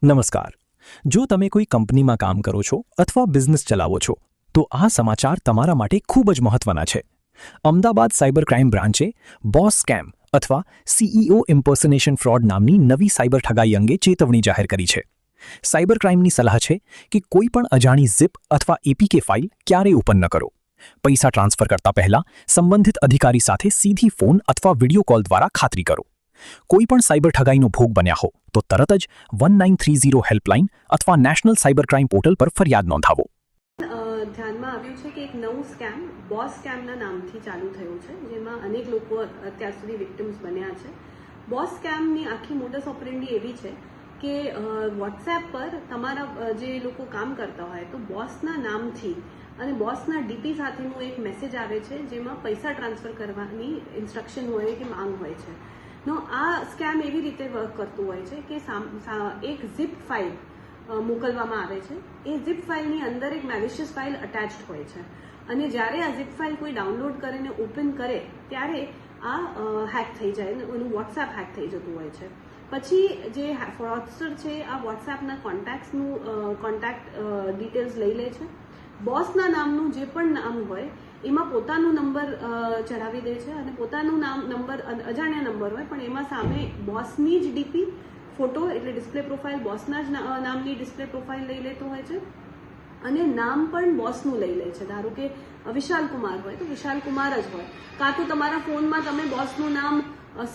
નમસ્કાર. જો તમે કોઈ કંપનીમાં કામ કરો છો અથવા બિઝનેસ ચલાવો છો તો આ સમાચાર તમારા માટે ખૂબ જ મહત્વના છે. અમદાવાદ સાયબર ક્રાઇમ બ્રાન્ચે બોસ સ્કેમ અથવા સીઈઓ ઇમ્પર્સનેશન ફ્રોડ નામની નવી સાયબર ઠગાઈ અંગે ચેતવણી જાહેર કરી છે. સાયબર ક્રાઇમની સલાહ છે કે કોઈ પણ અજાણી ઝિપ અથવા એપીકે ફાઇલ ક્યારેય ઓપન ન કરો. પૈસા ટ્રાન્સફર કરતા પહેલા સંબંધિત અધિકારી સાથે સીધી ફોન અથવા વિડિયો કોલ દ્વારા ખાતરી કરો. કોઈ પણ સાયબર ઠગાઈનો ભોગ બન્યા હો તો તરત જ 1930 હેલ્પલાઇન અથવા નેશનલ સાયબર ક્રાઇમ પોર્ટલ પર ફરિયાદ નોંધાવો. ધ્યાનમાં આવ્યું છે કે એક નવું સ્કેમ બોસ સ્કેમના નામથી ચાલુ થયું છે, જેમાં અનેક લોકો અત્યાર સુધી વિક્ટિમ્સ બન્યા છે. બોસ સ્કેમની આખી મોડસ ઓપરેન્ડી એવી છે કે વોટ્સએપ પર તમારા જે લોકો કામ કરતા હોય તો બોસના નામથી અને બોસના ડીપી સાથેનો એક મેસેજ આવે છે, જેમાં પૈસા ટ્રાન્સફર કરવાની ઇન્સ્ટ્રક્શન હોય કે માંગ હોય છે. આ સ્કેમ એવી રીતે વર્ક કરતું હોય છે કે એક ઝિપ ફાઇલ મોકલવામાં આવે છે. એ ઝિપ ફાઇલની અંદર એક મેલિશિયસ ફાઇલ અટેચ્ડ હોય છે અને જ્યારે આ ઝિપ ફાઇલ કોઈ ડાઉનલોડ કરીને ઓપન કરે ત્યારે આ હેક થઈ જાય અને એનું વોટ્સએપ હેક થઈ જતું હોય છે. પછી જે ફ્રોડસ્ટર છે આ વોટ્સએપના કોન્ટેક્ટ ડિટેલ્સ લઈ લે છે. બોસના નામનું જે પણ નામ હોય એમાં પોતાનું નંબર ચડાવી દે છે અને પોતાનું નંબર અજાણ્યા નંબર હોય પણ એમાં સામે બોસની જ ડીપી ફોટો એટલે ડિસ્પ્લે પ્રોફાઇલ બોસના જ નામની ડિસ્પ્લે પ્રોફાઇલ લઈ લેતો હોય છે અને નામ પણ બોસનું લઈ લે છે. ધારો કે વિશાલ કુમાર હોય તો વિશાલ કુમાર જ હોય, કાં તો તમારા ફોનમાં તમે બોસનું નામ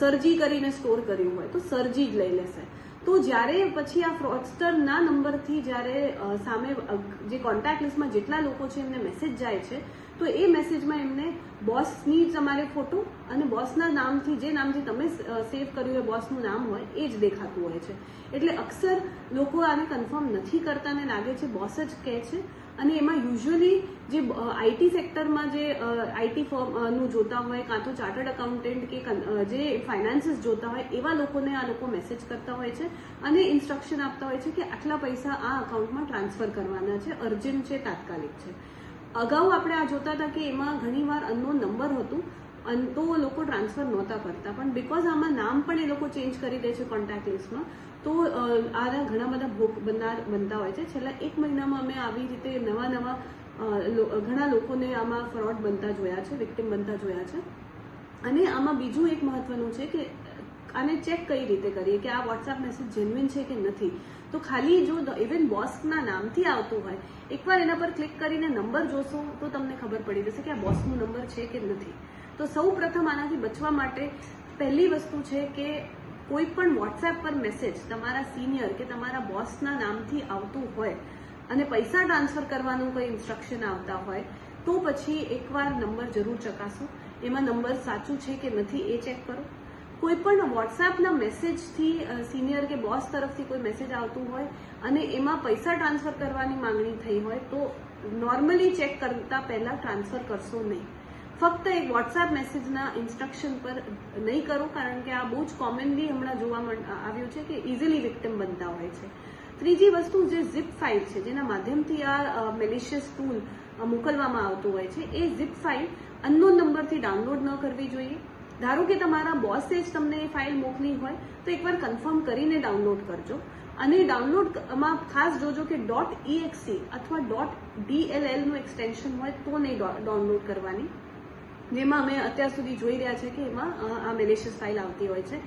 સરજી કરીને સ્ટોર કર્યું હોય તો સરજી જ લઈ લેશે. તો જ્યારે પછી આ ફ્રોડસ્ટરના નંબરથી જ્યારે સામે જે કોન્ટેક્ટ લિસ્ટમાં જેટલા લોકો છે એમને મેસેજ જાય છે તો એ મેસેજમાં એમને બોસની તમારે ફોટો અને બોસના નામથી જે નામથી તમે સેવ કર્યું હોય બોસનું નામ હોય એ જ દેખાતું હોય છે. એટલે અક્સર લોકો આને કન્ફર્મ નથી કરતા ને લાગે છે બોસ જ કહે છે અને એમાં યુઝ્યુઅલી જે આઈટી સેક્ટરમાં જે આઈટી ફર્મનું જોતા હોય કાં તો ચાર્ટર્ડ એકાઉન્ટન્ટ કે જે ફાઇનાન્સીસ જોતા હોય એવા લોકોને આ લોકો મેસેજ કરતા હોય છે અને ઇન્સ્ટ્રક્શન આપતા હોય છે કે આટલા પૈસા આ અકાઉન્ટમાં ટ્રાન્સફર કરવાના છે, અર્જન્ટ છે, તાત્કાલિક છે. અગાઉ આપણે આ જોતા હતા કે એમાં ઘણીવાર અનનોન નંબર હતું તો લોકો ટ્રાન્સફર નહોતા કરતા, પણ બિકોઝ આમાં નામ પણ એ લોકો ચેન્જ કરી દે છે કોન્ટેક્ટ લિસ્ટમાં તો આના ઘણા બધા ભોગ બનતા હોય છે. છેલ્લા 1 મહિનામાં અમે આવી રીતે નવા ઘણા લોકોને આમાં ફ્રોડ બનતા જોયા છે, વિક્ટિમ બનતા જોયા છે. અને આમાં બીજું એક મહત્વનું છે કે આને ચેક કઈ રીતે કરીએ કે આ વોટ્સએપ મેસેજ જેન્યુઇન છે કે નથી. તો ખાલી જો ઇવન બોસના નામથી આવતું હોય એકવાર એના પર ક્લિક કરીને નંબર જોશો તો તમને ખબર પડી જશે કે આ બોસનો નંબર છે કે નથી. તો સૌ પ્રથમ આનાથી બચવા માટે પહેલી વસ્તુ છે કે કોઈ પણ વોટ્સએપ પર મેસેજ તમારા સિનિયર કે તમારા બોસના નામથી આવતું હોય અને પૈસા ટ્રાન્સફર કરવાનું કોઈ ઇન્સ્ટ્રક્શન આવતા હોય તો પછી એકવાર નંબર જરૂર ચકાસો, એમાં નંબર સાચું છે કે નથી એ ચેક કરો. કોઈ પણ વોટ્સએપના મેસેજથી સિનિયર કે બોસ તરફથી કોઈ મેસેજ આવતું હોય અને એમાં પૈસા ટ્રાન્સફર કરવાની માંગણી થઈ હોય તો નોર્મલી ચેક કરતા પહેલા ટ્રાન્સફર કરશો નહીં. ફક્ત એક વોટ્સએપ મેસેજના ઇન્સ્ટ્રક્શન પર નહીં કરો, કારણ કે આ બહુ જ કોમનલી હમણાં જોવા આવ્યું છે કે ઇઝીલી વિક્ટિમ બનતા હોય છે. ત્રીજી વસ્તુ જે ઝિપ ફાઇલ છે જેના માધ્યમથી આ મેલિશિયસ ટૂલ મોકલવામાં આવતું હોય છે એ ઝિપ ફાઇલ અનનોન નંબરથી ડાઉનલોડ ન કરવી જોઈએ. ધારો કે તમારા બોસે જ તમને એ ફાઇલ મોકલી હોય તો એકવાર કન્ફર્મ કરીને ડાઉનલોડ કરજો અને ડાઉનલોડમાં ખાસ જોજો કે .exe અથવા .dll નું એક્સટેન્શન હોય તો નહીં ડાઉનલોડ કરવાની, જેમાં અમે અત્યાર સુધી જોઈ રહ્યા છે કે એમાં આ મેલિશિયસ ફાઇલ આવતી હોય છે.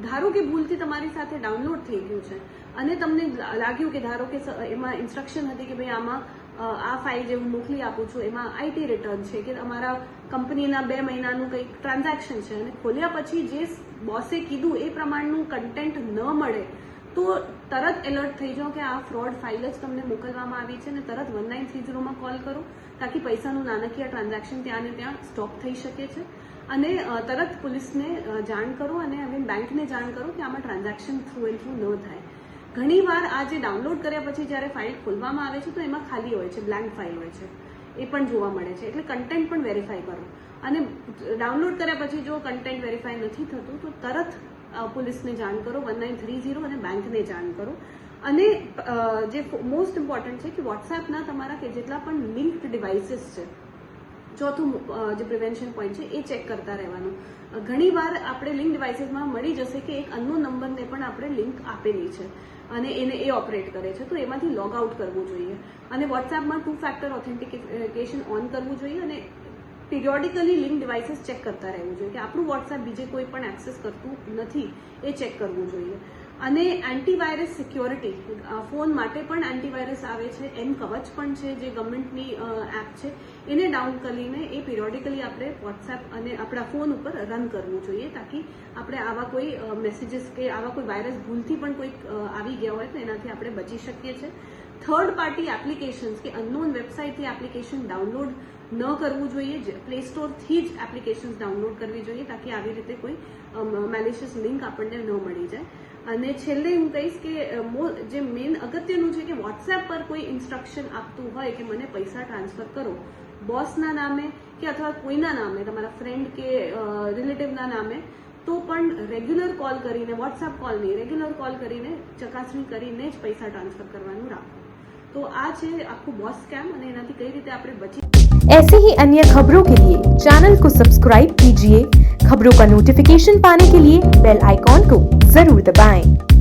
ધારો કે ભૂલથી તમારી સાથે ડાઉનલોડ થઈ ગયું છે અને તમને લાગ્યું કે ધારો કે એમાં ઇન્સ્ટ્રક્શન હતી કે ભાઈ આમાં આ ફાઇલ જે હું મોકલી આપું છું એમાં આઈટી રિટર્ન છે કે તમારા કંપનીના 2 મહિનાનું કંઈક ટ્રાન્ઝેક્શન છે અને ખોલ્યા પછી જે બોસે કીધું એ પ્રમાણનું કન્ટેન્ટ ન મળે તો તરત એલર્ટ થઈ જાઓ કે આ ફ્રોડ ફાઇલ જ તમને મોકલવામાં આવી છે અને તરત 1930 કોલ કરો તાકી પૈસાનું નાણાકીય ટ્રાન્ઝેક્શન ત્યાં ને ત્યાં સ્ટોપ થઈ શકે છે અને તરત પોલીસને જાણ કરો અને હવે બેંકને જાણ કરો કે આમાં ટ્રાન્ઝેક્શન થ્રુ એન્ડ થ્રુ ન થાય. ઘણીવાર આ જે ડાઉનલોડ કર્યા પછી જ્યારે ફાઇલ ખોલવામાં આવે છે તો એમાં ખાલી હોય છે, બ્લેન્ક ફાઇલ હોય છે, એ પણ જોવા મળે છે. એટલે કન્ટેન્ટ પણ વેરીફાઈ કરો અને ડાઉનલોડ કર્યા પછી જો કન્ટેન્ટ વેરીફાઈ નથી થતું તો તરત પોલીસને જાણ કરો, 1930 અને બેંકને જાણ કરો. અને જે મોસ્ટ ઇમ્પોર્ટન્ટ છે કે વોટ્સએપના તમારા કે જેટલા પણ લિંક્ડ ડિવાઇસીસ છે ચોથું જે પ્રિવેન્શન પોઈન્ટ છે એ ચેક કરતા રહેવાનું. ઘણીવાર આપણે લિંક ડિવાઇસીસમાં મળી જશે કે એક અનનોન નંબરને પણ આપણે લિંક આપેલી છે અને એને એ ઓપરેટ કરે છે, તો એમાંથી લોગ આઉટ કરવું જોઈએ. અને વોટ્સએપમાં 2 ફેક્ટર ઓથેન્ટિકેશન ઓન કરવું જોઈએ અને પિરિયોડિકલી લિંક ડિવાઇસીસ ચેક કરતા રહેવું જોઈએ કે આપણું વોટ્સએપ બીજે કોઈ પણ એક્સેસ કરતું નથી એ ચેક કરવું જોઈએ. અને એન્ટીવાયરસ સિક્યોરિટી, ફોન માટે પણ એન્ટીવાયરસ આવે છે, એમ કવચ પણ છે જે ગવર્મેન્ટની એપ છે, એને ડાઉન કરીને એ પિરિયોડિકલી આપણે વોટ્સએપ અને આપણા ફોન ઉપર રન કરવું જોઈએ તાકી આપણે આવા કોઈ મેસેજીસ કે આવા કોઈ વાયરસ ભૂલથી પણ કોઈ આવી ગયા હોય તો એનાથી આપણે બચી શકીએ છીએ. થર્ડ પાર્ટી એપ્લિકેશન્સ કે અનનોન વેબસાઇટથી એપ્લિકેશન ડાઉનલોડ ન કરવું જોઈએ, પ્લે સ્ટોરથી જ એપ્લિકેશન્સ ડાઉનલોડ કરવી જોઈએ તાકી આવી રીતે કોઈ મેલિશિયસ લિંક આપણને ન મળી જાય. અને છેલ્લે હું કહીશ કે જે મેઇન અગત્યનું છે કે વોટ્સએપ પર કોઈ ઇન્સ્ટ્રક્શન આપતું હોય કે મને પૈસા ટ્રાન્સફર કરો બોસના નામે કે અથવા કોઈના નામે, તમારા ફ્રેન્ડ કે રિલેટિવના નામે, તો પણ રેગ્યુલર કોલ કરીને, વોટ્સએપ કોલ નહીં, રેગ્યુલર કોલ કરીને ચકાસણી કરીને જ પૈસા ટ્રાન્સફર કરવાનું રાખો. તો આ છે આખું બોસ સ્કેમ અને એનાથી કઈ રીતે આપણે બચી. ऐसे ही अन्य खबरों के लिए चैनल को सब्सक्राइब कीजिए. खबरों का नोटिफिकेशन पाने के लिए बेल आइकॉन को जरूर दबाएं.